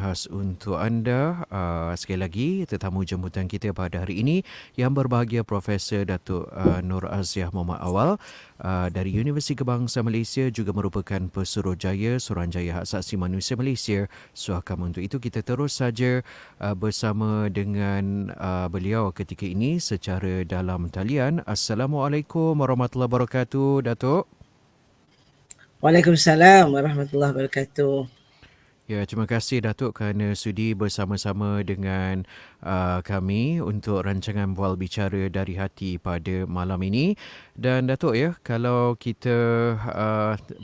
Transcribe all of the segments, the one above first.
khas untuk anda. Sekali lagi, tetamu jemputan kita pada hari ini yang berbahagia Profesor Datuk Nur Aziah Muhammad Awal dari Universiti Kebangsaan Malaysia, juga merupakan Pesuruhjaya Suruhanjaya Hak Asasi Manusia Malaysia, Suhakam. Untuk itu kita terus saja bersama dengan beliau ketika ini secara dalam talian. Assalamualaikum warahmatullahi wabarakatuh, Datuk. Waalaikumsalam warahmatullahi wabarakatuh. Ya, terima kasih Datuk kerana sudi bersama-sama dengan kami untuk rancangan Bual Bicara Dari Hati pada malam ini. Dan Datuk ya, kalau kita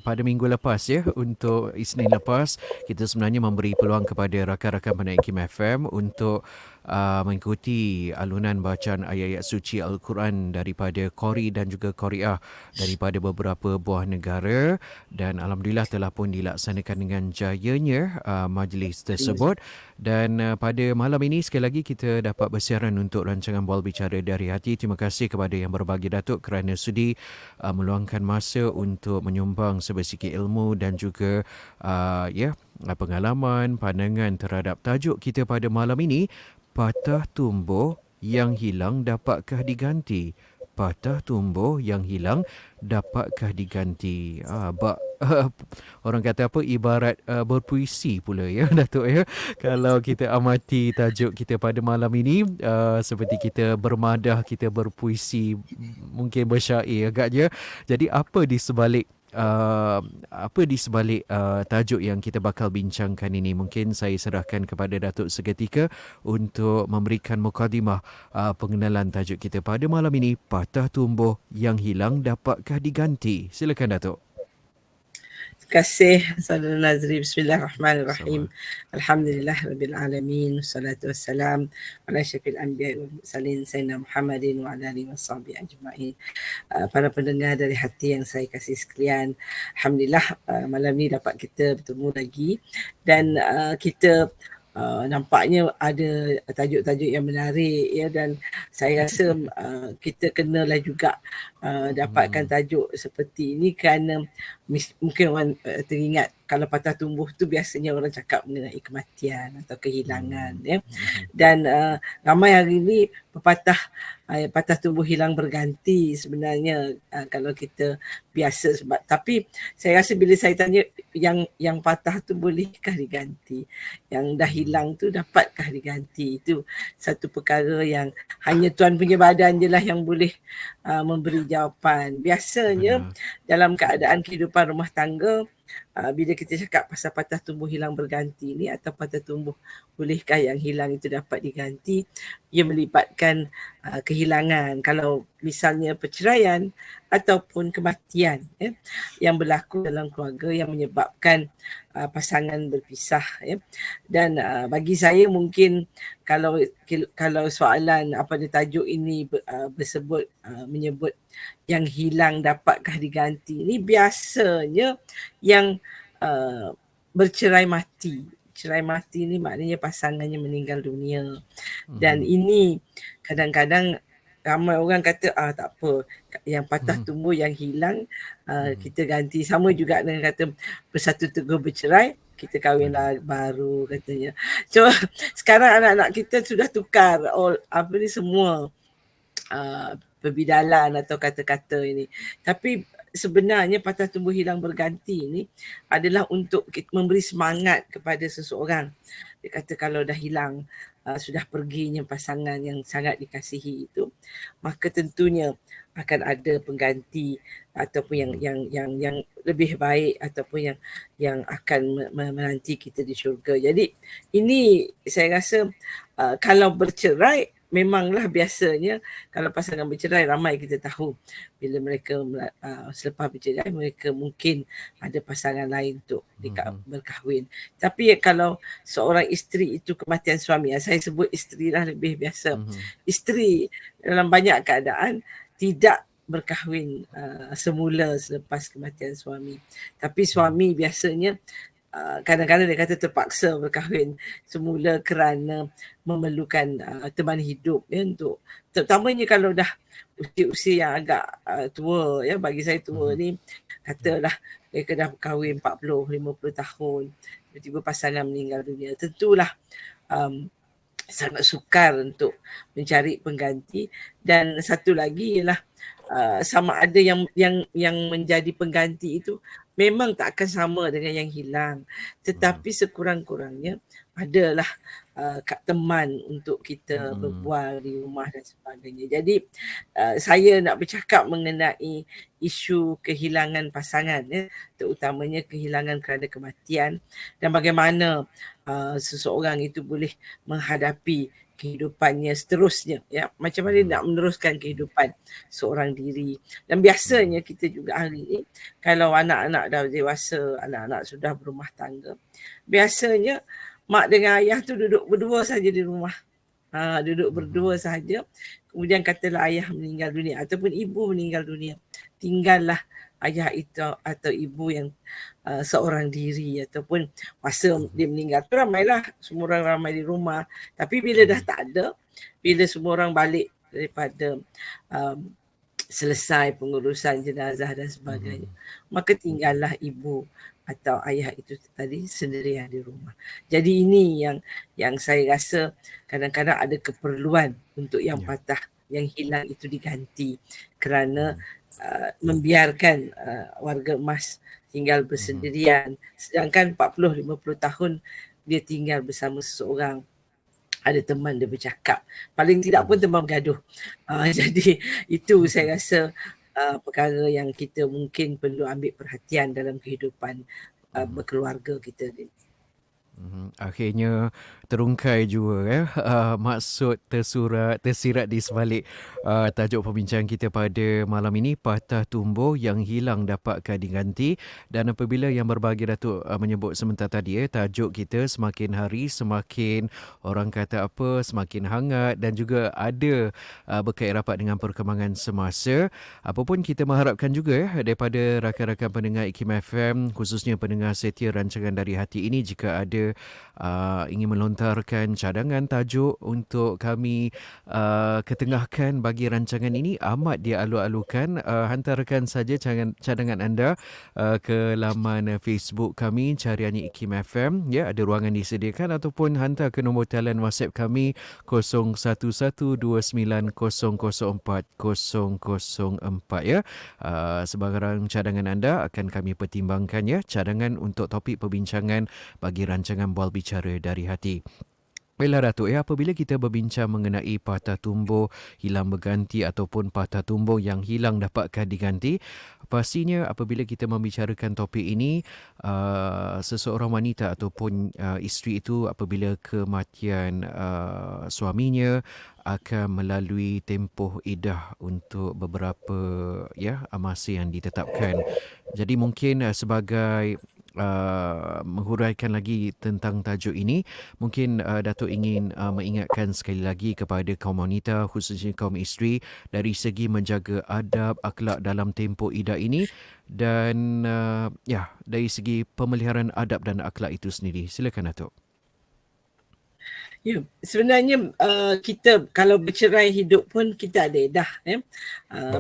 pada minggu lepas ya, untuk Isnin lepas, kita sebenarnya memberi peluang kepada rakan-rakan pendengar Kim FM untuk mengikuti alunan bacaan ayat-ayat suci Al-Quran daripada Qori dan juga Qoriah daripada beberapa buah negara, dan alhamdulillah telah pun dilaksanakan dengan jayanya majlis tersebut. Dan pada malam ini sekali lagi kita dapat bersiaran untuk rancangan Bual Bicara Dari Hati. Terima kasih kepada yang berbagi Datuk kerana sudi meluangkan masa untuk menyumbang sebesikit ilmu dan juga pengalaman, pandangan terhadap tajuk kita pada malam ini, patah tumbuh yang hilang dapatkah diganti? Patah tumbuh yang hilang dapatkah diganti? Orang kata apa, ibarat berpuisi pula ya Datuk ya. Kalau kita amati tajuk kita pada malam ini, seperti kita bermadah, kita berpuisi, mungkin bersyair agaknya. Jadi apa di sebalik tajuk yang kita bakal bincangkan ini? Mungkin saya serahkan kepada Datuk seketika untuk memberikan mukadimah pengenalan tajuk kita pada malam ini, patah tumbuh yang hilang dapatkah diganti? Silakan Datuk. Terima kasih Saudara Nazri. Bismillahirrahmanirrahim. Sama. Alhamdulillah Rabbil Alamin. Wassalatu wassalam ala syafil anbiya wal mursalin Sayyidina Muhammadin wa ala alihi washabihi ajma'in. Para pendengar dari hati yang saya kasih sekalian, alhamdulillah malam ni dapat kita bertemu lagi dan kita nampaknya ada tajuk-tajuk yang menarik ya, dan saya rasa kita kenalah juga dapatkan tajuk seperti ini kerana mungkin orang teringat kalau patah tumbuh tu biasanya orang cakap mengenai kematian atau kehilangan ya. Dan ramai hari ni patah tumbuh hilang berganti sebenarnya kalau kita biasa, sebab tapi saya rasa bila saya tanya yang patah tu bolehkah diganti, yang dah hilang tu dapatkah diganti, itu satu perkara yang hanya Tuan punya badan je lah yang boleh memberi jawapan. Biasanya dalam keadaan kehidupan rumah tangga, bila kita cakap pasal patah tumbuh hilang berganti ni atau patah tumbuh bolehkah yang hilang itu dapat diganti, ia melibatkan kehilangan. Kalau misalnya perceraian ataupun kematian yang berlaku dalam keluarga yang menyebabkan pasangan berpisah ya. Dan bagi saya mungkin kalau soalan apa dia tajuk ini menyebut yang hilang dapatkah diganti, ni biasanya yang bercerai mati. Cerai mati ni maknanya pasangannya meninggal dunia. Dan ini kadang-kadang ramai orang kata tak apa, yang patah tumbuh yang hilang kita ganti. Sama juga dengan kata bersatu teguh bercerai, kita kahwinlah baru katanya. So sekarang anak-anak kita sudah tukar semua perbidalan atau kata-kata ini. Tapi sebenarnya patah tumbuh hilang berganti ni adalah untuk memberi semangat kepada seseorang. Dia kata kalau dah hilang, sudah perginya pasangan yang sangat dikasihi itu, maka tentunya akan ada pengganti ataupun yang lebih baik ataupun yang akan menanti kita di syurga. Jadi ini saya rasa kalau bercerai, memanglah biasanya kalau pasangan bercerai, ramai kita tahu bila mereka selepas bercerai mereka mungkin ada pasangan lain untuk berkahwin. Tapi kalau seorang isteri itu kematian suami, saya sebut isteri lah lebih biasa. Isteri dalam banyak keadaan tidak berkahwin semula selepas kematian suami. Tapi suami biasanya kadang-kadang dia kata terpaksa berkahwin semula kerana memerlukan teman hidup ya, untuk terutamanya kalau dah usia yang agak tua ya, bagi saya tua ni katalah mereka dah berkahwin 40-50 tahun, tiba-tiba pasangan meninggal dunia, tentulah um, sangat sukar untuk mencari pengganti. Dan satu lagi ialah sama ada yang menjadi pengganti itu memang tak akan sama dengan yang hilang, tetapi sekurang-kurangnya adalah teman untuk kita berbual di rumah dan sebagainya. Jadi saya nak bercakap mengenai isu kehilangan pasangan, terutamanya kehilangan kerana kematian, dan bagaimana seseorang itu boleh menghadapi kehidupannya seterusnya, macam mana nak meneruskan kehidupan seorang diri. Dan biasanya kita juga hari ini, kalau anak-anak dah dewasa, anak-anak sudah berumah tangga, biasanya mak dengan ayah tu duduk berdua saja di rumah. Duduk berdua saja. Kemudian katalah ayah meninggal dunia ataupun ibu meninggal dunia, tinggallah ayah itu atau ibu yang seorang diri, ataupun masa dia meninggal tu semua orang ramai di rumah. Tapi bila dah tak ada, bila semua orang balik daripada selesai pengurusan jenazah dan sebagainya, maka tinggallah ibu atau ayah itu tadi sendirian di rumah. Jadi ini yang saya rasa kadang-kadang ada keperluan untuk yang patah, yang hilang itu diganti, kerana membiarkan warga emas tinggal bersendirian, sedangkan 40-50 tahun dia tinggal bersama seseorang, ada teman dia bercakap, paling tidak pun teman bergaduh. Jadi itu saya rasa perkara yang kita mungkin perlu ambil perhatian dalam kehidupan berkeluarga kita ni. Akhirnya terungkai juga maksud tersirat di sebalik tajuk perbincangan kita pada malam ini, patah tumbuh yang hilang dapatkah diganti. Dan apabila yang berbagi Datuk menyebut sebentar tadi, tajuk kita semakin hari semakin orang kata apa, semakin hangat dan juga ada berkait rapat dengan perkembangan semasa. Apapun kita mengharapkan juga daripada rakan-rakan pendengar IKIM FM, khususnya pendengar setia rancangan Dari Hati ini, jika ada ingin melontarkan cadangan tajuk untuk kami ketengahkan bagi rancangan ini, amat dialu-alukan. Hantarkan saja cadangan anda ke laman Facebook kami, cariannya IKIM FM, ada ruangan disediakan, ataupun hantar ke nombor talian WhatsApp kami 011290040004 sebarang cadangan anda akan kami pertimbangkan, cadangan untuk topik perbincangan bagi rancangan Bual Bicara Dari Hati. Baiklah Datuk, apabila kita berbincang mengenai patah tumbuh hilang berganti ataupun patah tumbuh yang hilang dapatkah diganti, pastinya apabila kita membicarakan topik ini, seseorang wanita ataupun isteri itu apabila kematian suaminya akan melalui tempoh iddah untuk beberapa masa yang ditetapkan. Jadi mungkin sebagai menghuraikan lagi tentang tajuk ini, mungkin Datuk ingin mengingatkan sekali lagi kepada kaum wanita, khususnya kaum isteri, dari segi menjaga adab, akhlak dalam tempoh iddah ini, dan dari segi pemeliharaan adab dan akhlak itu sendiri. Silakan Datuk. Ya, sebenarnya kita kalau bercerai hidup pun kita ada iddah,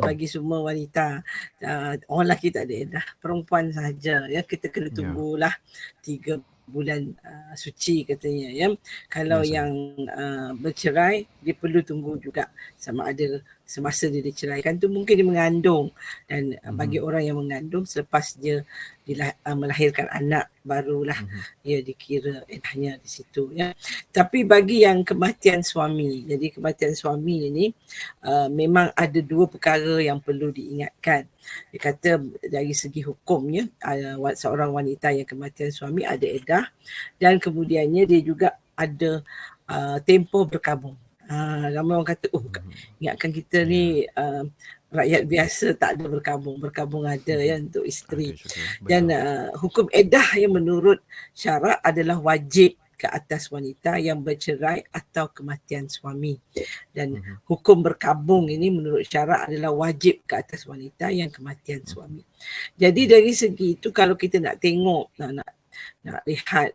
bagi semua wanita. Orang lelaki tak ada iddah, perempuan sahaja, kita kena tunggulah 3 bulan suci katanya, kalau yang bercerai dia perlu tunggu juga, sama ada semasa dia diceraikan tu mungkin dia mengandung, dan bagi orang yang mengandung selepas dia melahirkan anak, barulah dia dikira iddahnya di situ, Tapi bagi yang kematian suami, jadi kematian suami ini memang ada 2 perkara yang perlu diingatkan. Dia kata dari segi hukumnya, seorang wanita yang kematian suami ada iddah, dan kemudiannya dia juga ada tempoh berkabung. Ramai orang kata, ingatkan kita ni rakyat biasa tak ada berkabung ada untuk isteri. Dan hukum iddah yang menurut syarak adalah wajib ke atas wanita yang bercerai atau kematian suami. Dan hukum berkabung ini menurut syarak adalah wajib ke atas wanita yang kematian suami. Jadi dari segi itu, kalau kita nak tengok, nak lihat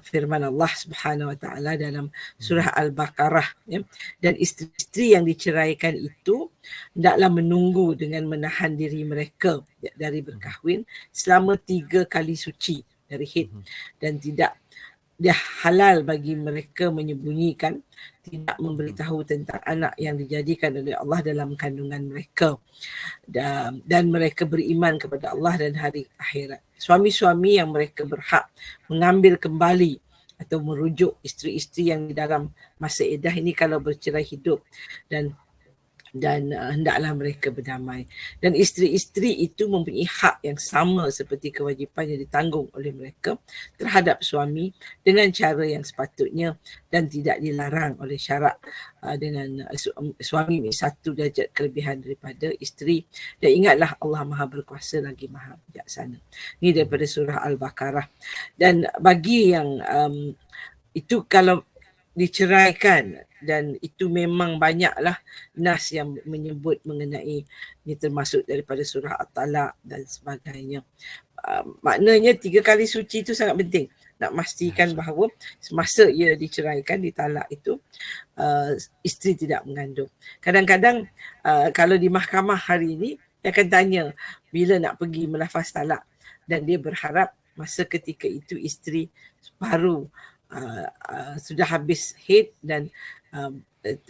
firman Allah Subhanahu Wa Taala dalam surah Al-Baqarah, dan isteri-isteri yang diceraikan itu hendaklah menunggu dengan menahan diri mereka dari berkahwin selama 3 kali suci. dari haid, Mhm. dan tidak dia halal bagi mereka menyembunyikan, tidak Mhm. memberitahu tentang anak yang dijadikan oleh Allah dalam kandungan mereka, dan mereka beriman kepada Allah dan hari akhirat. Suami-suami yang mereka berhak mengambil kembali atau merujuk isteri-isteri yang di dalam masa iddah ini kalau bercerai hidup, dan hendaklah mereka berdamai. Dan isteri-isteri itu mempunyai hak yang sama seperti kewajipan yang ditanggung oleh mereka terhadap suami dengan cara yang sepatutnya dan tidak dilarang oleh syarak, dengan suami ini satu darjat kelebihan daripada isteri. Dan ingatlah Allah Maha Berkuasa lagi Maha Bijaksana. Ini daripada Mhm. surah Al-Baqarah. Dan bagi yang itu kalau diceraikan, dan itu memang banyaklah nas yang menyebut mengenai ini, termasuk daripada surah At-Talaq dan sebagainya. Maknanya 3 kali suci itu sangat penting. Nak Ya, pastikan Ustaz. bahawa semasa ia diceraikan, ditalak itu, isteri tidak mengandung. Kadang-kadang kalau di mahkamah hari ini, dia akan tanya bila nak pergi melafaz talak, dan dia berharap masa ketika itu isteri baru sudah habis haid, dan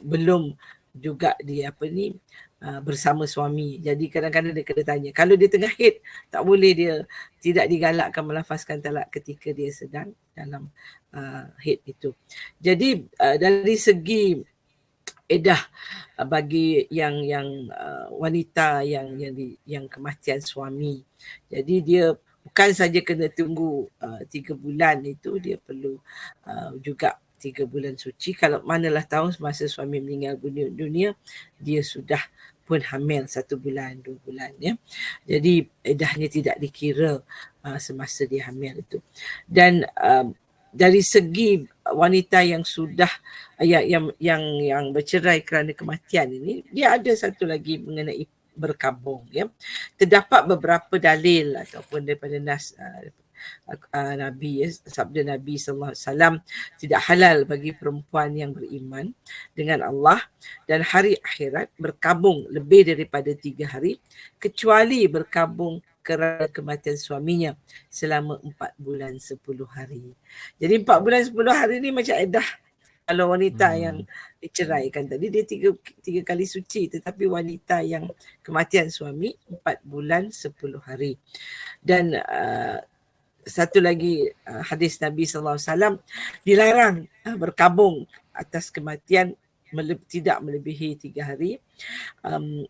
belum juga bersama suami. Jadi kadang-kadang dia kena tanya. Kalau dia tengah haid, tak boleh dia tidak digalakkan melafazkan talak ketika dia sedang dalam haid itu. Jadi dari segi edah, bagi yang wanita yang kematian suami, jadi dia bukan saja kena tunggu 3 bulan itu, dia perlu juga 3 bulan suci. Kalau manalah tahu semasa suami meninggal dunia, dia sudah pun hamil 1 bulan, 2 bulan, ya. Jadi edahnya tidak dikira semasa dia hamil itu. Dan dari segi wanita yang sudah yang bercerai kerana kematian ini, dia ada satu lagi mengenai berkabung, ya. Terdapat beberapa dalil ataupun daripada nas Nabi, ya, sabda Nabi sallallahu alaihi wasallam, tidak halal bagi perempuan yang beriman dengan Allah dan hari akhirat berkabung lebih daripada 3 hari, kecuali berkabung kerana kematian suaminya selama 4 bulan 10 hari. Jadi 4 bulan 10 hari ni macam iddah. Kalau wanita yang Hmm. diceraikan tadi, dia tiga kali suci, tetapi wanita yang kematian suami 4 bulan 10 hari. Dan satu lagi hadis Nabi sallallahu alaihi wasallam, dilarang berkabung atas kematian tidak melebihi 3 hari,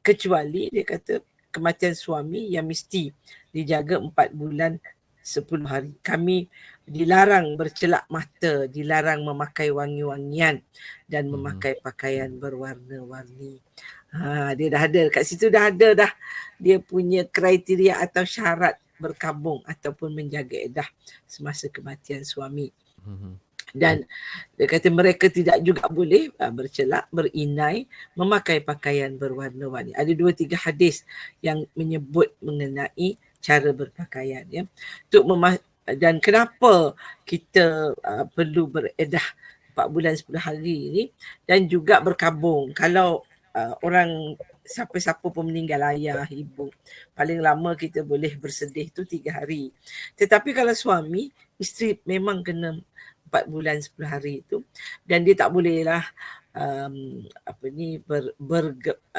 kecuali dia kata kematian suami yang mesti dijaga 4 bulan 10 hari. Kami dilarang bercelak mata, dilarang memakai wangi-wangian dan Mhm. memakai pakaian berwarna-warni. Dia dah ada kat situ, dah ada dah dia punya kriteria atau syarat berkabung ataupun menjaga iddah semasa kematian suami. Mhm. Dan dia kata mereka tidak juga boleh bercelak, berinai, memakai pakaian berwarna-warni. Ada 2-3 hadis yang menyebut mengenai cara berpakaian, ya. Dan kenapa kita perlu beredah 4 bulan 10 hari ini, dan juga berkabung. Kalau orang siapa-siapa pun meninggal, ayah, ibu, paling lama kita boleh bersedih tu 3 hari. Tetapi kalau suami, isteri memang kena 4 bulan 10 hari itu, dan dia tak bolehlah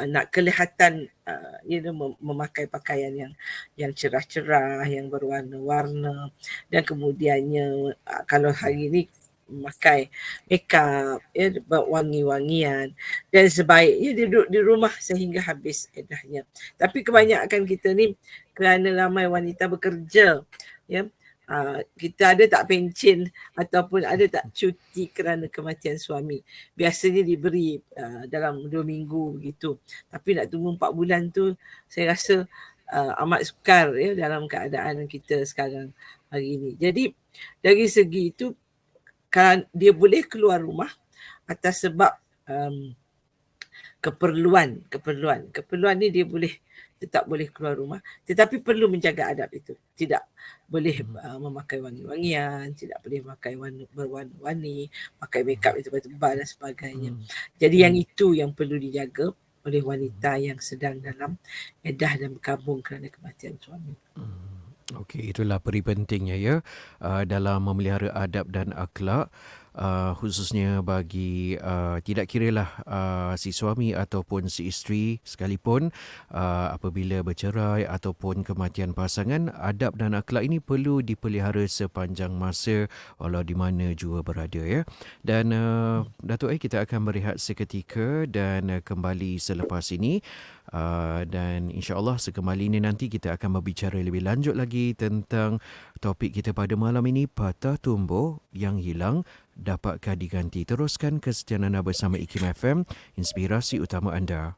nak kelihatan memakai pakaian yang cerah-cerah, yang berwarna-warna, dan kemudiannya kalau hari ini memakai makeup, ya, wangi-wangian, dan sebaiknya dia duduk di rumah sehingga habis iddahnya. Tapi kebanyakan kita ni, kerana ramai wanita bekerja, ya, kita ada tak pencen ataupun ada tak cuti kerana kematian suami. Biasanya diberi dalam 2 minggu begitu. Tapi nak tunggu 4 bulan tu, saya rasa amat sukar, ya, dalam keadaan kita sekarang hari ini. Jadi dari segi itu, kalau dia boleh keluar rumah atas sebab keperluan ni, dia tetap boleh keluar rumah, tetapi perlu menjaga adab itu. Tidak boleh Mhm. memakai wangi-wangian, tidak boleh memakai berwarna-warni, pakai makeup Mhm. yang tebal-tebal dan sebagainya. Mhm. Jadi yang itu yang perlu dijaga oleh Mhm. wanita yang sedang dalam iddah dan berkabung kerana kematian suami. Mhm. Okey, itulah peri pentingnya ya dalam memelihara adab dan akhlak, khususnya bagi tidak kiralah si suami ataupun si isteri sekalipun, apabila bercerai ataupun kematian pasangan, adab dan akhlak ini perlu dipelihara sepanjang masa walau di mana jua berada ya. Dan Datuk kita akan berehat seketika dan kembali selepas ini. Dan insya-Allah sekembali ini nanti kita akan berbicara lebih lanjut lagi tentang topik kita pada malam ini, patah tumbuh yang hilang dapatkah diganti. Teruskan kesetiaan anda bersama IKIM FM, inspirasi utama anda.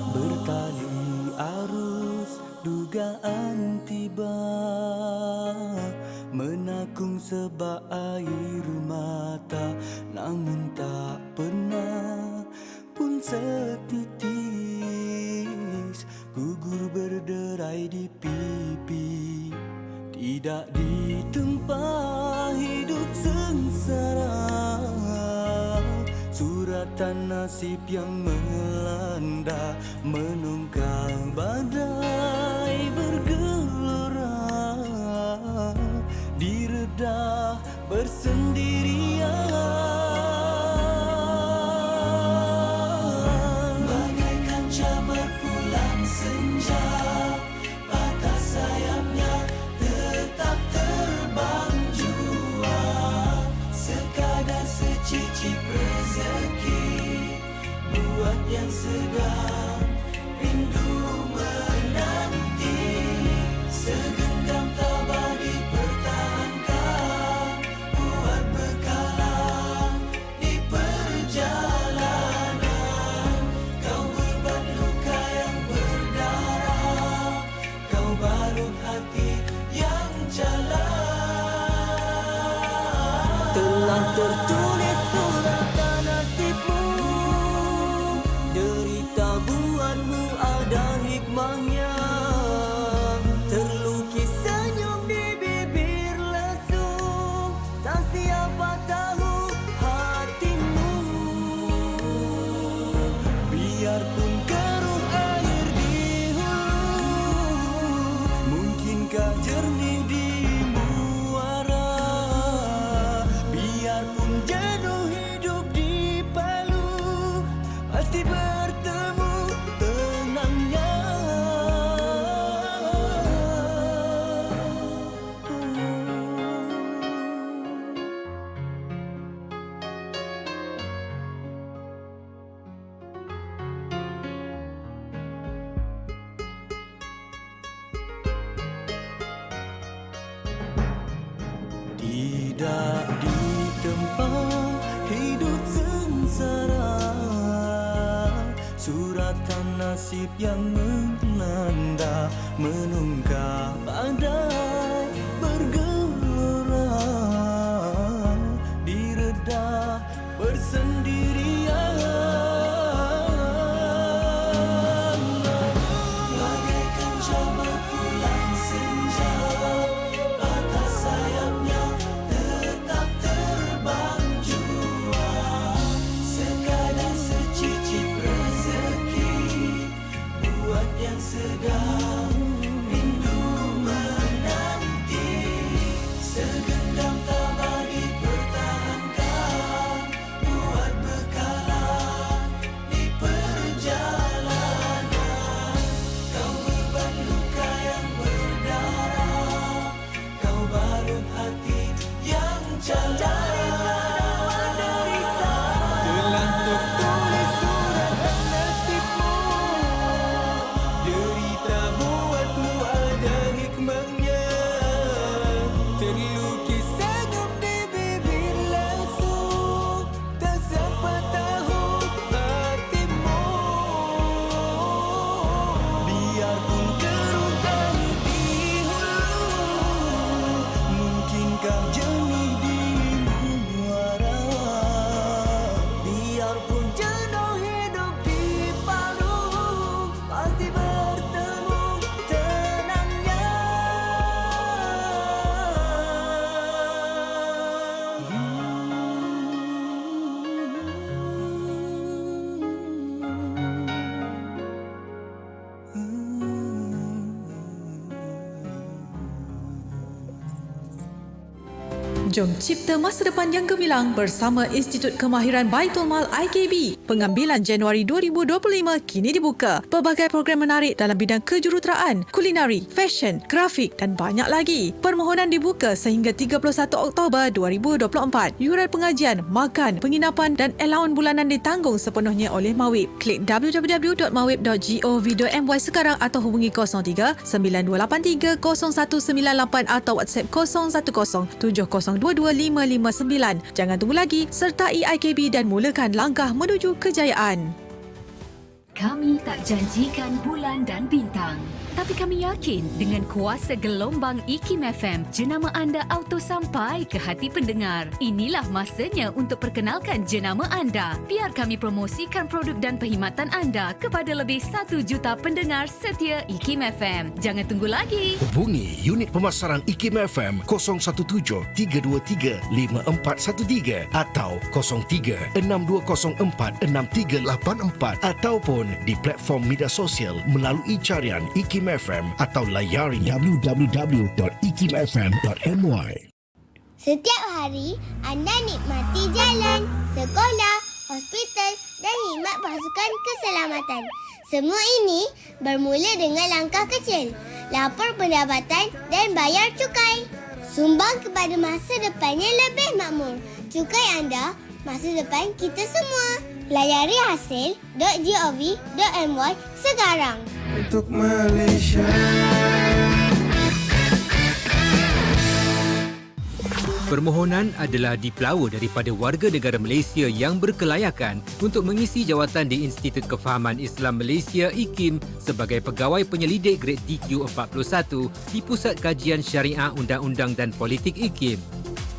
Bertali arus dugaan tiba, menakung sebab air mata, namun tak pernah pun setitis gugur berderai di pipi. Tidak ditempa hidup sengsara, suratan nasib yang melanda, menunggang badai bergelora, direda bersendirian. Bagaikan camar pulang senja, patah sayapnya tetap terbang jua, sekadar secicip rezeki buat yang sedang rindu menanti, segenggam tabah dipertahankan buat bekalan di perjalanan. Kau beban luka yang berdarah, kau balut hati yang jalan. Telah tertulis suratan nasibmu, derita buatmu ada hikmahnya, terlukis senyum di bibir lesung, tak siapa tahu hatimu. Biarpun keruh air di hulu, mungkinkah jernih di muara. Biarpun jenuh hidup di Palu, pasti bertemu tenangnya. Tidak ditempa hidup sengsara, suratan nasib yang melanda, menunggang badai bergelora, direda bersendirian. Bagaikan camar pulang senja, patah sayapnya tetap terbang jua, sekadar secicip rezeki buat yang sedang rindu menanti, Jom cipta masa depan yang gemilang bersama Institut Kemahiran Baitul Mal IKB. Pengambilan Januari 2025 kini dibuka. Pelbagai program menarik dalam bidang kejuruteraan, kulinari, fashion, grafik dan banyak lagi. Permohonan dibuka sehingga 31 Oktober 2024. Yuran pengajian, makan, penginapan dan allowance bulanan ditanggung sepenuhnya oleh Mawib. Klik www.mawib.gov.my sekarang atau hubungi 03 9283 0198 atau WhatsApp 010 7022 559. Jangan tunggu lagi, sertai IKB dan mulakan langkah menuju kejayaan. Kami tak janjikan bulan dan bintang, tapi kami yakin dengan kuasa gelombang IKIM FM, jenama anda auto sampai ke hati pendengar. Inilah masanya untuk perkenalkan jenama anda. Biar kami promosikan produk dan perkhidmatan anda kepada lebih 1 juta pendengar setia IKIM FM. Jangan tunggu lagi. Hubungi unit pemasaran IKIM FM 017-323-5413 atau 03-6204-6384 ataupun di platform media sosial melalui carian IKIM FM atau layari www.ikimfm.my. Setiap hari anda nikmati jalan, sekolah, hospital dan khidmat pasukan keselamatan. Semua ini bermula dengan langkah kecil, lapor pendapatan dan bayar cukai. Sumbang kepada masa depan yang lebih makmur. Cukai anda, masa depan kita semua. Layari hasil.gov.my sekarang. Untuk Malaysia. Permohonan adalah dipelawa daripada warga negara Malaysia yang berkelayakan untuk mengisi jawatan di Institut Kefahaman Islam Malaysia IKIM sebagai pegawai penyelidik grade TQ41 di Pusat Kajian Syariah Undang-Undang dan Politik IKIM.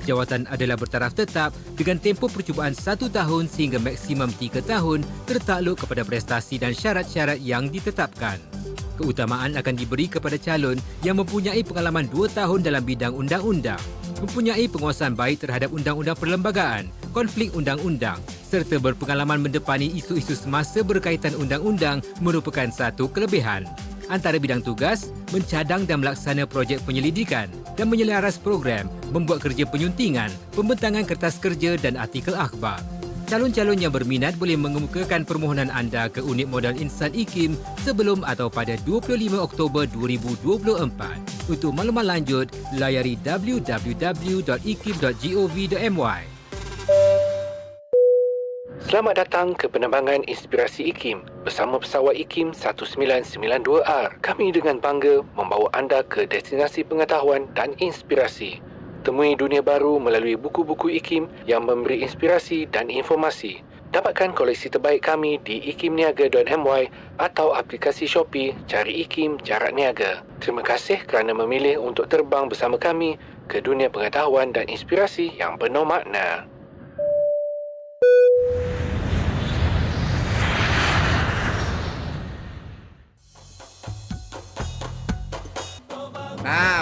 Jawatan adalah bertaraf tetap dengan tempoh percubaan 1 tahun sehingga maksimum 3 tahun tertakluk kepada prestasi dan syarat-syarat yang ditetapkan. Keutamaan akan diberi kepada calon yang mempunyai pengalaman 2 tahun dalam bidang undang-undang, mempunyai penguasaan baik terhadap undang-undang perlembagaan, konflik undang-undang serta berpengalaman mendepani isu-isu semasa berkaitan undang-undang merupakan satu kelebihan. Antara bidang tugas, mencadang dan melaksana projek penyelidikan dan menyelaras program, membuat kerja penyuntingan, pembentangan kertas kerja dan artikel akhbar. Calon-calon yang berminat boleh mengemukakan permohonan anda ke unit modal insan IKIM sebelum atau pada 25 Oktober 2024. Untuk maklumat lanjut, layari www.ikim.gov.my. Selamat datang ke penerbangan Inspirasi IKIM bersama pesawat IKIM 1992R. Kami dengan bangga membawa anda ke destinasi pengetahuan dan inspirasi. Temui dunia baru melalui buku-buku IKIM yang memberi inspirasi dan informasi. Dapatkan koleksi terbaik kami di ikimniaga.my atau aplikasi Shopee cari IKIM Jarak Niaga. Terima kasih kerana memilih untuk terbang bersama kami ke dunia pengetahuan dan inspirasi yang penuh makna.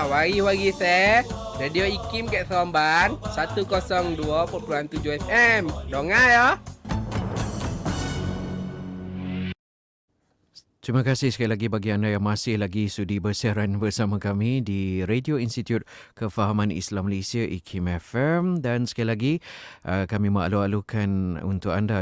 Wari-wari saya Radio IKIM kat Seremban 102.7 FM. Dengar ya. Terima kasih sekali lagi bagi anda yang masih lagi sudi bersiaran bersama kami di Radio Institut Kefahaman Islam Malaysia IKIM FM, dan sekali lagi kami mengalu-alukan untuk anda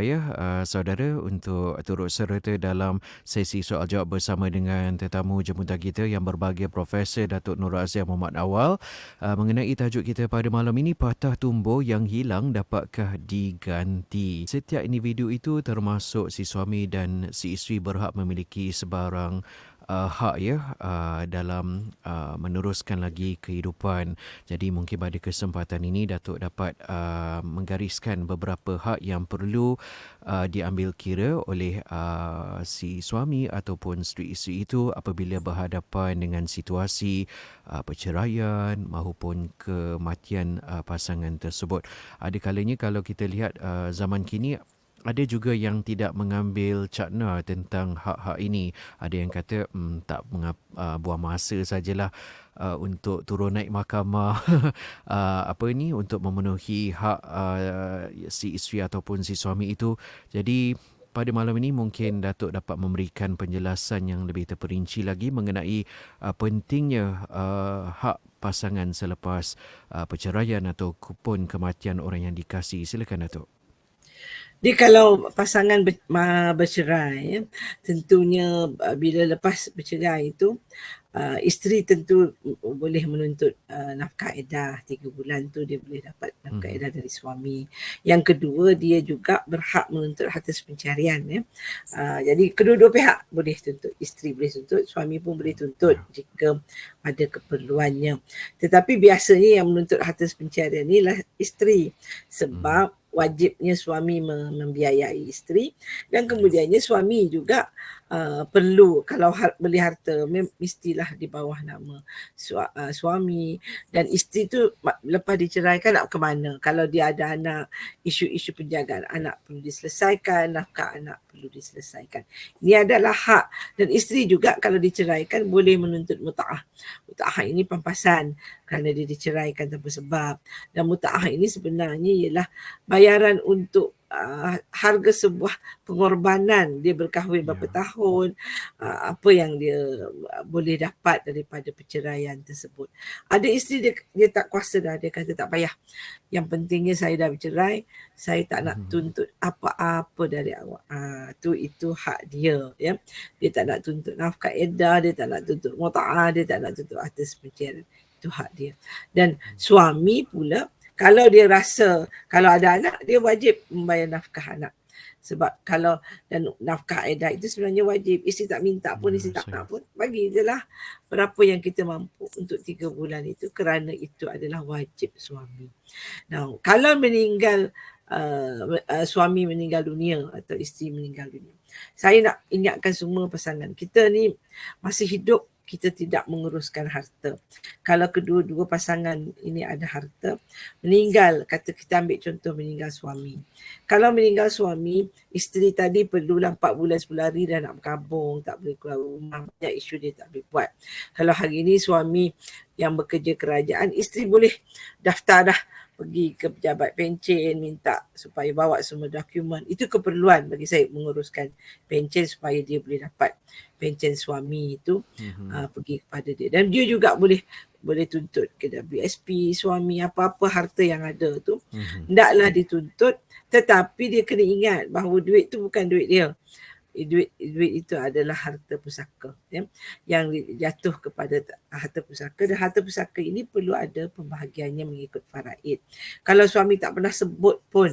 saudara untuk turut serta dalam sesi soal jawab bersama dengan tetamu jemputan kita yang berbahagia Profesor Datuk Nur Razia Muhammad Awal mengenai tajuk kita pada malam ini, patah tumbuk yang hilang dapatkah diganti. Setiap individu itu termasuk si suami dan si isteri berhak memiliki sebarang hak dalam meneruskan lagi kehidupan. Jadi mungkin pada kesempatan ini Datuk dapat menggariskan beberapa hak yang perlu diambil kira oleh si suami ataupun isteri itu apabila berhadapan dengan situasi perceraian maupun kematian pasangan tersebut. Ada kalanya kalau kita lihat zaman kini ada juga yang tidak mengambil cakna tentang hak-hak ini. Ada yang kata tak buang masa sajalah untuk turun naik mahkamah untuk memenuhi hak si isteri ataupun si suami itu. Jadi pada malam ini mungkin Datuk dapat memberikan penjelasan yang lebih terperinci lagi mengenai pentingnya hak pasangan selepas perceraian ataupun kematian orang yang dikasihi? Silakan Datuk. Jadi kalau pasangan bercerai, ya, tentunya bila lepas bercerai itu, isteri tentu boleh menuntut nafkah edah 3 bulan tu dia boleh dapat nafkah edah dari suami. Yang kedua, dia juga berhak menuntut harta pencarian. Ya. Jadi kedua-dua pihak boleh tuntut. Isteri boleh tuntut, suami pun boleh tuntut jika ada keperluannya. Tetapi biasanya yang menuntut harta pencarian ni lah isteri, sebab wajibnya suami membiayai isteri, dan kemudiannya suami juga perlu, kalau beli harta mestilah di bawah nama suami, dan isteri tu lepas diceraikan nak ke mana? Kalau dia ada anak, isu-isu penjagaan anak perlu diselesaikan, nafkah anak perlu diselesaikan. Ini adalah hak, dan isteri juga kalau diceraikan boleh menuntut muta'ah. Muta'ah ini pampasan kerana dia diceraikan tanpa sebab, dan muta'ah ini sebenarnya ialah bayaran untuk harga sebuah pengorbanan. Dia berkahwin berapa tahun, apa yang dia boleh dapat daripada perceraian tersebut. Ada isteri dia tak kuasa dah, dia kata tak payah, yang pentingnya saya dah bercerai, saya tak nak tuntut apa-apa dari awak. Itu hak dia, ya. Dia tak nak tuntut nafkah edah, dia tak nak tuntut muta'ah, dia tak nak tuntut atas pencarian. Itu hak dia. Dan suami pula, kalau dia rasa kalau ada anak, dia wajib membayar nafkah anak. Sebab kalau dan nafkah edah itu sebenarnya wajib. Isteri tak minta pun, isteri tak nak pun, bagi je lah berapa yang kita mampu untuk 3 bulan itu, kerana itu adalah wajib suami. Nah, kalau meninggal, suami meninggal dunia atau isteri meninggal dunia, saya nak ingatkan semua pasangan kita ni masih hidup, kita tidak menguruskan harta. Kalau kedua-dua pasangan ini ada harta, meninggal, kata kita ambil contoh meninggal suami. Kalau meninggal suami, isteri tadi perlulah 4 bulan 10 hari dah nak berkabung, tak boleh keluar rumah, banyak isu dia tak boleh buat. Kalau hari ini suami yang bekerja kerajaan, isteri boleh daftar dah, pergi ke pejabat pencen, minta supaya bawa semua dokumen. Itu keperluan bagi saya, menguruskan pencen supaya dia boleh dapat pencen suami itu, pergi kepada dia. Dan dia juga boleh tuntut ke WSP suami, apa-apa harta yang ada tu, hendaklah dituntut, tetapi dia kena ingat bahawa duit tu bukan duit dia. Duit itu adalah harta pusaka, ya, yang jatuh kepada harta pusaka, dan harta pusaka ini perlu ada pembahagiannya mengikut faraid. Kalau suami tak pernah sebut pun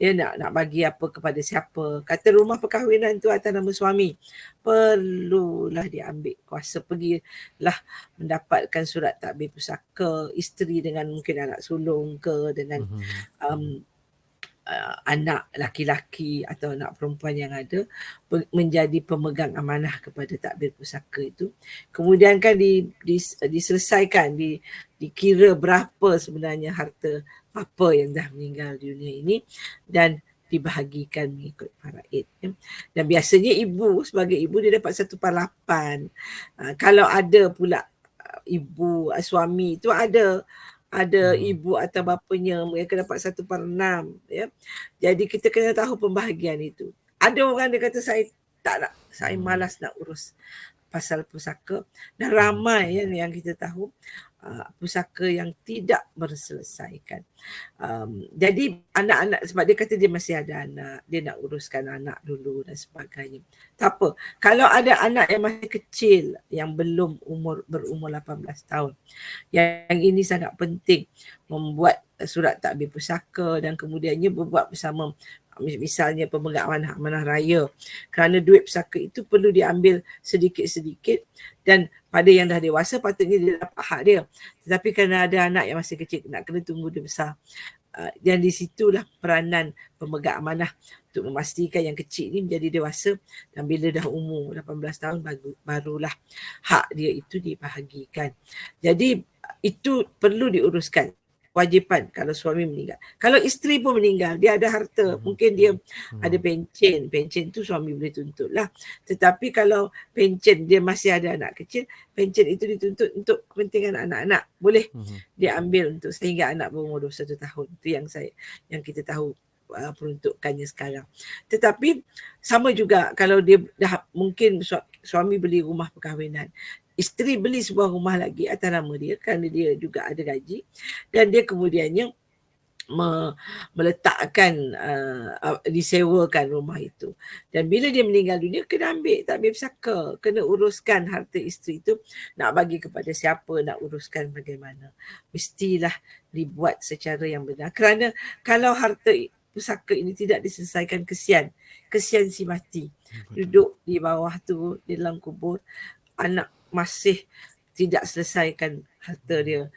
dia nak bagi apa kepada siapa, kata rumah perkahwinan tu atas nama suami, perlulah diambil kuasa, pergilah mendapatkan surat takbir pusaka isteri dengan mungkin anak sulung ke, dengan anak laki-laki atau anak perempuan yang ada, menjadi pemegang amanah kepada takbir pusaka itu. Kemudian kan diselesaikan, dikira berapa sebenarnya harta apa yang dah meninggal dunia ini, dan dibahagikan mengikut faraid. Dan biasanya ibu, sebagai ibu, dia dapat 1/8. Kalau ada pula ibu, suami itu ada ibu atau bapanya, mereka dapat 1/6, ya. Jadi kita kena tahu pembahagian itu. Ada orang dia kata saya tak nak, saya malas nak urus pasal pusaka, dan ramai yang kita tahu pusaka yang tidak berselesaikan. Jadi anak-anak, sebab dia kata dia masih ada anak, dia nak uruskan anak dulu dan sebagainya. Tak apa. Kalau ada anak yang masih kecil, yang belum berumur 18 tahun, yang ini sangat penting, membuat surat takbir pusaka dan kemudiannya berbuat bersama, misalnya pemegang amanah raya, kerana duit pusaka itu perlu diambil sedikit-sedikit, dan pada yang dah dewasa patutnya dia dapat hak dia, tetapi kerana ada anak yang masih kecil, nak kena tunggu dia besar. Dan di situlah peranan pemegang amanah untuk memastikan yang kecil ni menjadi dewasa, dan bila dah umur 18 tahun barulah hak dia itu dibahagikan. Jadi itu perlu diuruskan, kewajipan kalau suami meninggal. Kalau isteri pun meninggal, dia ada harta, mungkin dia ada pencen tu suami boleh tuntut lah. Tetapi kalau pencen dia masih ada anak kecil, pencen itu dituntut untuk kepentingan anak-anak, boleh dia ambil untuk sehingga anak berumur 21 tahun. Itu yang kita tahu peruntukannya sekarang. Tetapi sama juga kalau dia dah mungkin suami beli rumah perkahwinan, isteri beli sebuah rumah lagi atas nama dia kerana dia juga ada gaji, dan dia kemudiannya meletakkan disewakan rumah itu. Dan bila dia meninggal dunia, kena ambil takbir pusaka, kena uruskan harta isteri itu, nak bagi kepada siapa, nak uruskan bagaimana. Mestilah dibuat secara yang benar. Kerana kalau harta pusaka ini tidak diselesaikan, kesian si mati. Duduk di bawah tu, di dalam kubur, anak masih tidak selesaikan harta dia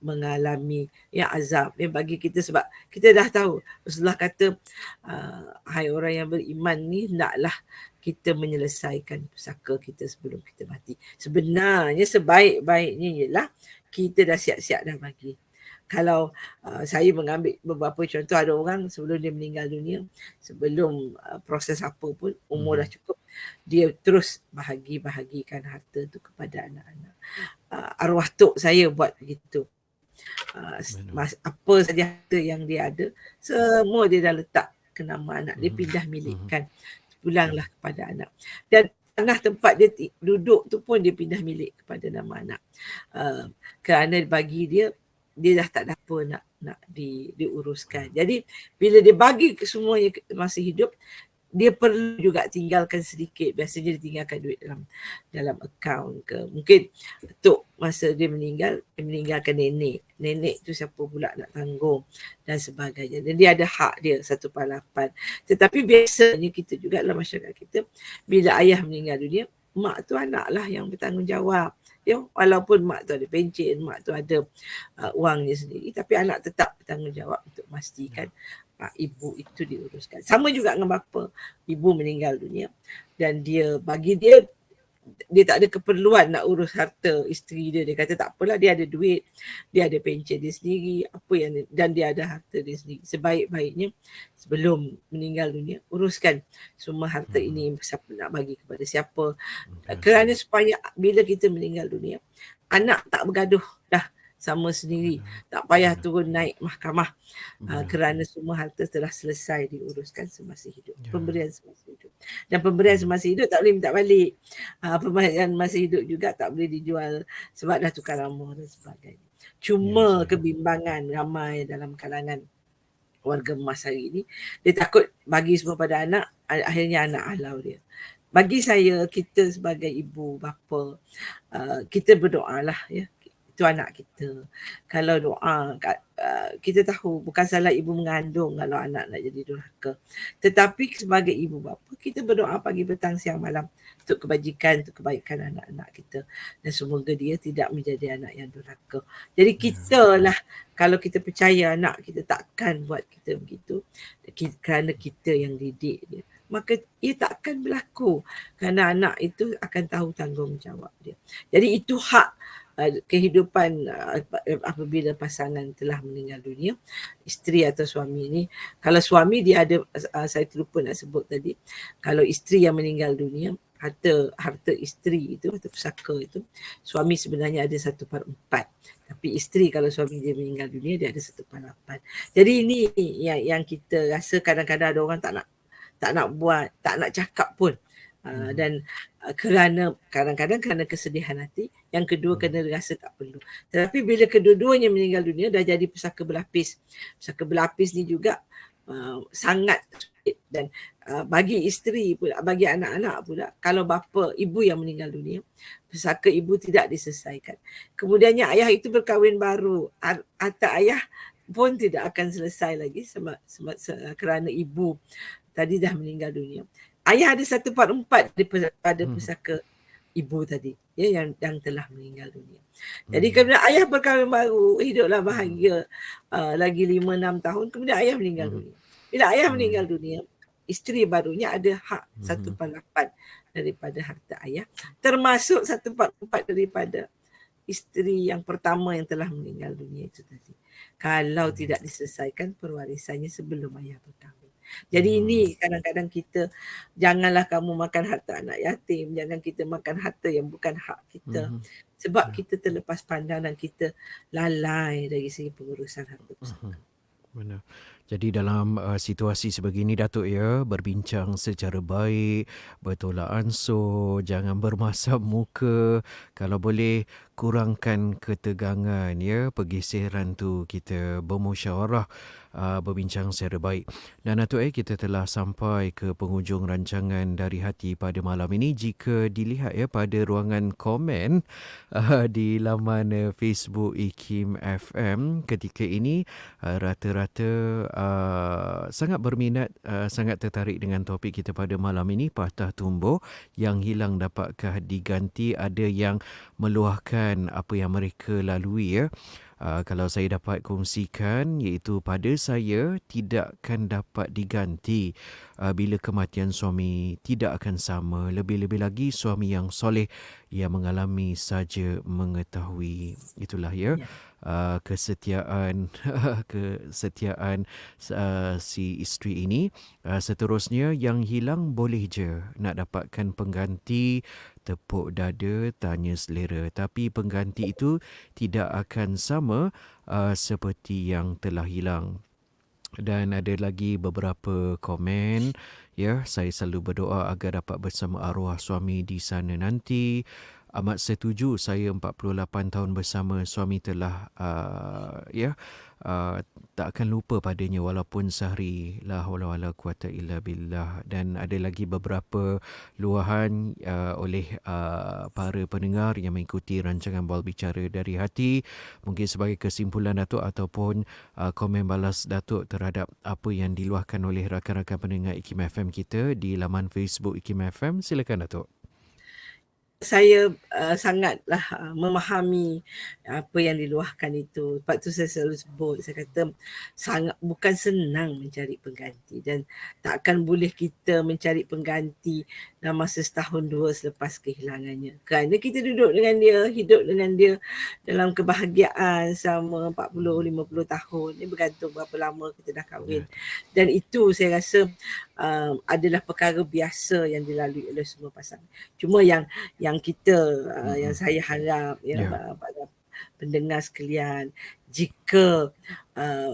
mengalami azab yang bagi kita, sebab kita dah tahu Rasulullah kata hai orang yang beriman ni, hendaklah kita menyelesaikan pusaka kita sebelum kita mati. Sebenarnya sebaik-baiknya ialah kita dah siap-siap dah bagi. Kalau saya mengambil beberapa contoh, ada orang sebelum dia meninggal dunia, sebelum proses apa pun, umur dah cukup, dia terus bahagikan harta tu kepada anak-anak. Arwah tok saya buat begitu. Apa saja harta yang dia ada, semua dia dah letak ke nama anak. Dia pindah milikkan, pulanglah kepada anak. Dan tanah tempat dia duduk tu pun dia pindah milik kepada nama anak. Kerana bagi dia dah tak ada apa nak diuruskan. Jadi bila dia bagi semuanya masa hidup, dia perlu juga tinggalkan sedikit. Biasanya dia tinggalkan duit dalam akaun ke. Mungkin tok masa dia meninggalkan nenek. Nenek tu siapa pula nak tanggung dan sebagainya. Dan dia ada hak dia 1/8. Tetapi biasanya kita juga dalam masyarakat kita, bila ayah meninggal dunia, mak tu anak lah yang bertanggungjawab. Ya, walaupun mak tu ada pencen, mak tu ada wangnya sendiri, tapi anak tetap bertanggungjawab untuk memastikan ibu itu diuruskan. Sama juga dengan bapa. Ibu meninggal dunia dan bagi dia tak ada keperluan nak urus harta isteri dia. Dia kata tak apalah, dia ada duit, dia ada pencen dia sendiri, dan dia ada harta dia sendiri. Sebaik-baiknya sebelum meninggal dunia, uruskan semua harta ini, siapa nak bagi kepada siapa. Kerana supaya bila kita meninggal dunia, anak tak bergaduh dah sama sendiri, tak payah turun naik mahkamah, kerana semua harta telah selesai diuruskan semasa hidup. Pemberian semasa hidup. Dan pemberian semasa hidup tak boleh minta balik. Pemberian masa hidup juga tak boleh dijual sebab dah tukar nama dan sebagainya. Cuma kebimbangan ramai dalam kalangan warga emas hari ini, dia takut bagi semua pada anak, akhirnya anak halau dia. Bagi saya, kita sebagai ibu bapa, kita berdoalah, ya. Itu anak kita. Kalau doa, kita tahu bukan salah ibu mengandung kalau anak nak jadi durhaka. Tetapi sebagai ibu bapa, kita berdoa pagi, petang, siang, malam untuk kebajikan, untuk kebaikan anak-anak kita. Dan semoga dia tidak menjadi anak yang durhaka. Jadi kita lah, kalau kita percaya anak kita takkan buat kita begitu, kerana kita yang didik dia, maka ia takkan berlaku, kerana anak itu akan tahu tanggungjawab dia. Jadi itu hak kehidupan apabila pasangan telah meninggal dunia, isteri atau suami ini. Kalau suami dia ada, saya terlupa nak sebut tadi, kalau isteri yang meninggal dunia, harta isteri itu, harta pusaka itu, suami sebenarnya ada 1/4. Tapi isteri kalau suami dia meninggal dunia, dia ada 1/8. Jadi ini yang kita rasa kadang-kadang ada orang tak nak buat, tak nak cakap pun. Dan kerana kadang-kadang kerana kesedihan hati, yang kedua kerana rasa tak perlu. Tetapi bila kedua-duanya meninggal dunia, dah jadi pusaka berlapis. Pusaka berlapis ni juga sangat sulit. Dan bagi isteri pula, bagi anak-anak pula, kalau bapa, ibu yang meninggal dunia, pusaka ibu tidak diselesaikan. Kemudiannya ayah itu berkahwin baru, harta ayah pun tidak akan selesai lagi sebab kerana ibu tadi dah meninggal dunia. Ayah ada 1/4 daripada pusaka ibu tadi, ya, yang telah meninggal dunia. Jadi kemudian ayah berkahwin baru, hiduplah bahagia lagi 5-6 tahun, kemudian ayah meninggal dunia. Bila ayah meninggal dunia, isteri barunya ada hak 1/8 daripada harta ayah, termasuk 1/4 daripada isteri yang pertama yang telah meninggal dunia itu tadi. Kalau tidak diselesaikan perwarisannya sebelum ayah berkahwin. Jadi ini kadang-kadang kita, janganlah kamu makan harta anak yatim, jangan kita makan harta yang bukan hak kita. Sebab kita terlepas pandang dan kita lalai dari segi pengurusan harta pusaka. Benar. Jadi dalam situasi sebegini Datuk ya, berbincang secara baik, bertolak ansur, jangan bermasam muka. Kalau boleh kurangkan ketegangan ya, pergeseran tu kita bermusyawarah, berbincang secara baik. Dan Datuk kita telah sampai ke penghujung rancangan Dari Hati pada malam ini. Jika dilihat ya pada ruangan komen di laman Facebook IKIM FM ketika ini, rata-rata sangat berminat, sangat tertarik dengan topik kita pada malam ini, patah tumbuh yang hilang dapatkah diganti. Ada yang meluahkan apa yang mereka lalui ya. Kalau saya dapat kongsikan, iaitu pada saya tidakkan dapat diganti bila kematian suami tidak akan sama. Lebih-lebih lagi suami yang soleh yang mengalami saja mengetahui. Itulah ya. Kesetiaan kesetiaan si isteri ini. Seterusnya yang hilang boleh je nak dapatkan pengganti, tepuk dada, tanya selera, tapi pengganti itu tidak akan sama seperti yang telah hilang. Dan ada lagi beberapa komen ya, saya selalu berdoa agar dapat bersama arwah suami di sana nanti. Amat setuju, saya 48 tahun bersama suami telah tak akan lupa padanya walaupun sehari. La haula wala quwata illa billah. Dan ada lagi beberapa luahan oleh para pendengar yang mengikuti rancangan Bual Bicara Dari Hati. Mungkin sebagai kesimpulan Datuk ataupun komen balas Datuk terhadap apa yang diluahkan oleh rakan-rakan pendengar IKIM FM kita di laman Facebook IKIM FM. Silakan Datuk. Saya sangatlah memahami apa yang diluahkan itu. Sebab tu saya selalu sebut, saya kata sangat bukan senang mencari pengganti, dan takkan boleh kita mencari pengganti dalam masa setahun dua selepas kehilangannya. Kerana kita duduk dengan dia, hidup dengan dia dalam kebahagiaan selama 40-50 tahun. Ini bergantung berapa lama kita dah kahwin. Dan itu saya rasa adalah perkara biasa yang dilalui oleh semua pasangan. Cuma yang kita yang saya harap pada pendengar sekalian, jika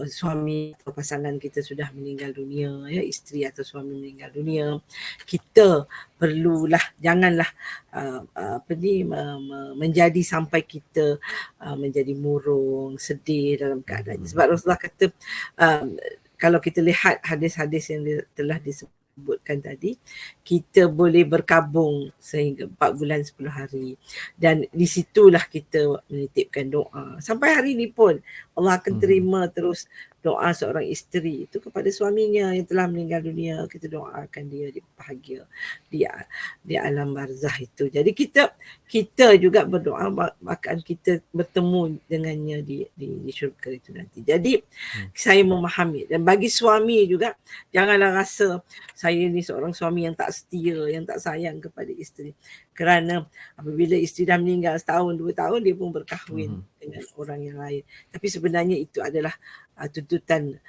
suami atau pasangan kita sudah meninggal dunia, ya, isteri atau suami meninggal dunia, kita perlulah janganlah menjadi sampai kita menjadi murung, sedih dalam keadaan. Sebab Rasulullah kata, kalau kita lihat hadis-hadis yang telah disebutkan tadi, kita boleh berkabung sehingga 4 bulan 10 hari. Dan di situlah kita menitipkan doa. Sampai hari ini pun Allah akan terima terus doa seorang isteri itu kepada suaminya yang telah meninggal dunia. Kita doakan dia bahagia di alam barzah itu. Jadi kita juga berdoa bahkan kita bertemu dengannya di syurga itu nanti. Jadi saya memahami, dan bagi suami juga janganlah rasa saya ni seorang suami yang tak setia, yang tak sayang kepada isteri. Kerana apabila isteri dah meninggal setahun 2 tahun, dia pun berkahwin dengan orang yang lain. Tapi sebenarnya itu adalah tuntutan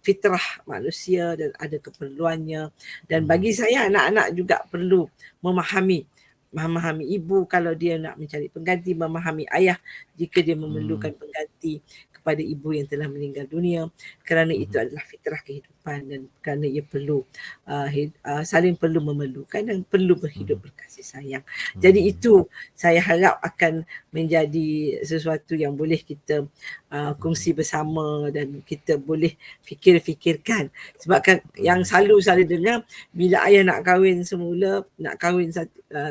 fitrah manusia dan ada keperluannya. Dan bagi saya anak-anak juga perlu memahami ibu kalau dia nak mencari pengganti, memahami ayah jika dia memerlukan pengganti kepada ibu yang telah meninggal dunia, kerana itu adalah fitrah kehidupan dan kerana ia perlu saling perlu memerlukan dan perlu berhidup berkasih sayang. Jadi itu saya harap akan menjadi sesuatu yang boleh kita kongsi bersama dan kita boleh fikirkan. Sebab kan yang selalu saya dengar, bila ayah nak kahwin semula, nak kahwin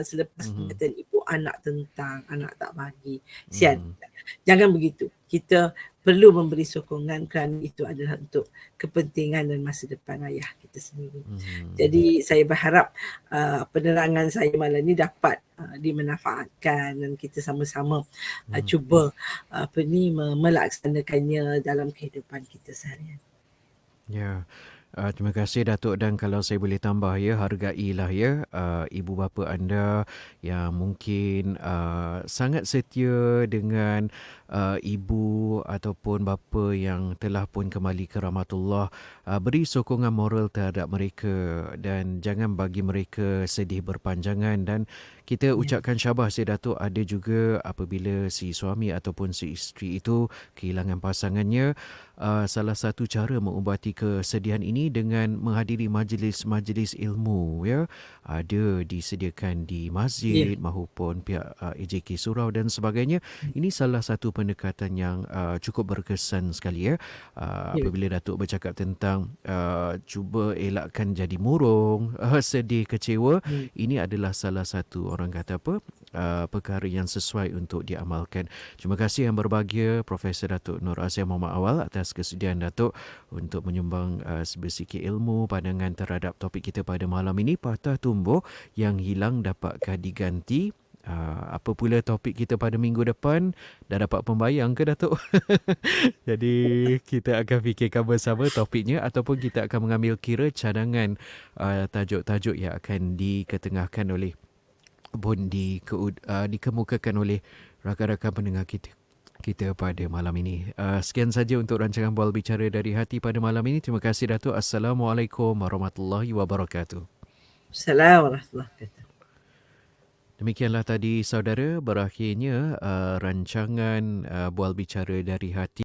selepas kematian ibu, anak tentang, anak tak bagi. Sian. Jangan begitu. Kita perlu memberi sokongan kerana itu adalah untuk kepentingan dan masa depan ayah kita sendiri. Jadi saya berharap penerangan saya malam ini dapat dimanfaatkan dan kita sama-sama cuba melaksanakannya dalam kehidupan kita seharian. Ya. Terima kasih Datuk, dan kalau saya boleh tambah ya, hargailah ya ibu bapa anda yang mungkin sangat setia dengan ibu ataupun bapa yang telah pun kembali ke rahmatullah. Beri sokongan moral terhadap mereka dan jangan bagi mereka sedih berpanjangan, dan kita ucapkan syabas ya Datuk. Ada juga apabila si suami ataupun si isteri itu kehilangan pasangannya, salah satu cara mengubati kesedihan ini dengan menghadiri majlis-majlis ilmu ya. Ada disediakan di masjid maupun pihak AJK Surau dan sebagainya. Ini salah satu pendekatan yang cukup berkesan sekali ya. Apabila Datuk bercakap tentang cuba elakkan jadi murung, sedih, kecewa, ini adalah salah satu orang kata apa, perkara yang sesuai untuk diamalkan. Terima kasih yang berbahagia Profesor Datuk Nur Azia Muhammad Awal atas kesediaan Datuk untuk menyumbang sedikit ilmu pandangan terhadap topik kita pada malam ini, patah tumbuh yang hilang dapatkah diganti. Apa pula topik kita pada minggu depan? Dah dapat pembayang ke Datuk? Jadi kita akan fikirkan bersama topiknya ataupun kita akan mengambil kira cadangan tajuk-tajuk yang akan diketengahkan oleh pun dikemukakan oleh rakan-rakan pendengar kita pada malam ini. Sekian saja untuk rancangan Bual Bicara dari Hati pada malam ini. Terima kasih Datuk. Assalamualaikum warahmatullahi wabarakatuh. Assalamualaikum warahmatullahi wabarakatuh. Demikianlah tadi saudara, berakhirnya rancangan Bual Bicara dari Hati